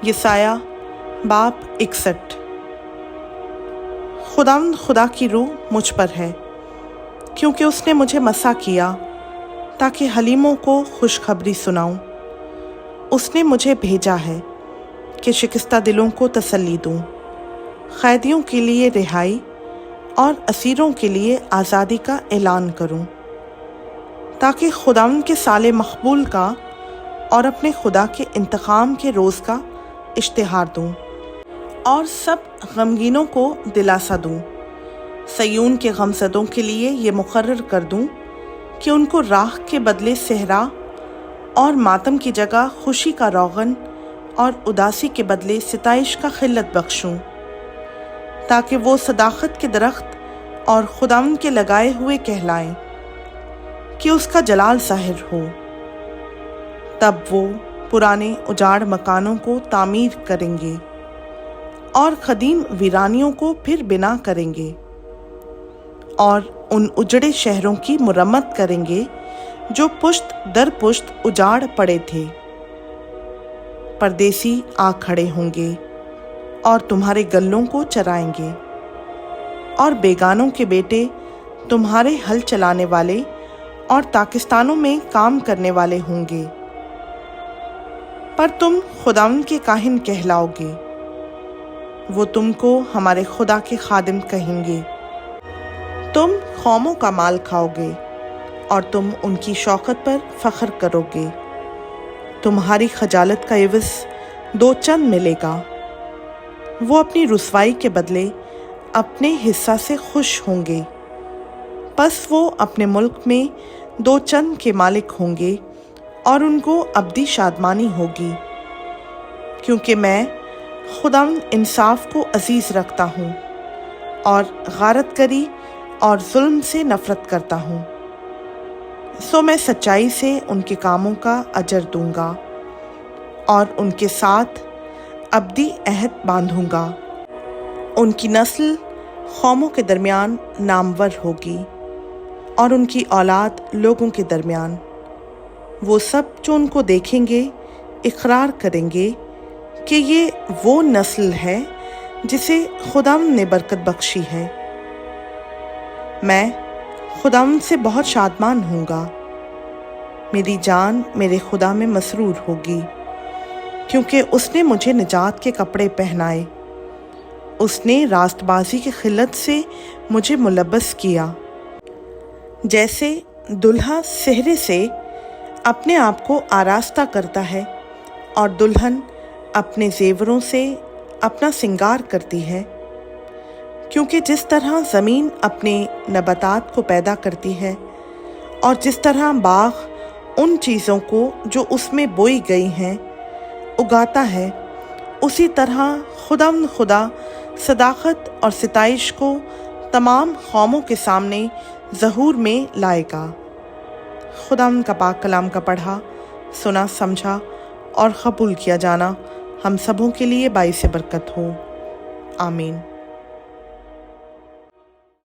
यसाया बाब 61। खुदा की रूह मुझ पर है, क्योंकि उसने मुझे मसा किया ताकि हलीमों को खुशखबरी सुनाऊं। उसने मुझे भेजा है कि शिकस्ता दिलों को तसल्ली दूं, कैदियों के लिए रिहाई और असीरों के लिए आज़ादी का ऐलान करूं, ताकि खुदावंद के साले मकबूल का और अपने खुदा के इंतकाम के रोज़ का इश्तिहार दूं और सब गमगीनों को दिलासा दूं। सयून के गमज़दों के लिए ये मुकर्रर कर दूं कि उनको राह के बदले सहरा और मातम की जगह खुशी का रोगन और उदासी के बदले सिताइश का खिल्लत बख्शूं, ताकि वो सदाकत के दरख्त और खुदावंद के लगाए हुए कहलाएं कि उसका जलाल ज़ाहिर हो। तब वो पुराने उजाड़ मकानों को तामीर करेंगे और खदीम वीरानियों को फिर बिना करेंगे और उन उजड़े शहरों की मुरम्मत करेंगे जो पुश्त दर पुश्त उजाड़ पड़े थे। परदेसी आ खड़े होंगे और तुम्हारे गल्लों को चराएंगे, और बेगानों के बेटे तुम्हारे हल चलाने वाले और ताकिस्तानों में काम करने वाले होंगे। पर तुम खुदावंद के काहिन कहलाओगे, वो तुमको हमारे खुदा के खादिम कहेंगे। तुम कौमों का माल खाओगे और तुम उनकी शौकत पर फख्र करोगे। तुम्हारी खजालत का इवज़ 2 चंद मिलेगा। वो अपनी रुसवाई के बदले अपने हिस्सा से खुश होंगे, बस वो अपने मुल्क में 2 चंद के मालिक होंगे और उनको अब्दी शादमानी होगी, क्योंकि मैं खुदावंद इंसाफ को अजीज़ रखता हूँ और गारतगरी और जुल्म से नफ़रत करता हूँ। सो मैं सच्चाई से उनके कामों का अजर दूंगा और उनके साथ अब्दी अहद बांधूंगा। उनकी नस्ल कौमों के दरमियान नामवर होगी और उनकी औलाद लोगों के दरमियान। वो सब जो उनको देखेंगे इकरार करेंगे कि ये वो नस्ल है जिसे खुदावंद ने बरकत बख्शी है। मैं खुदावंद से बहुत शादमान होऊंगा। मेरी जान मेरे खुदा में मसरूर होगी, क्योंकि उसने मुझे निजात के कपड़े पहनाए। उसने रास्तबाजी की खिल्लत से मुझे मुलब्बस किया। जैसे दुल्हा सेहरे से अपने आप को आरास्ता करता है और दुल्हन अपने जेवरों से अपना सिंगार करती है, क्योंकि जिस तरह ज़मीन अपने नबातात को पैदा करती है और जिस तरह बाग उन चीज़ों को जो उसमें बोई गई हैं उगाता है, उसी तरह खुदा सदाकत और सिताइश को तमाम कौमों के सामने ज़हूर में लाएगा। खुदावंद का पाक कलाम का पढ़ा, सुना, समझा और कबूल किया जाना हम सबों के लिए बाइस बरकत हो। आमीन।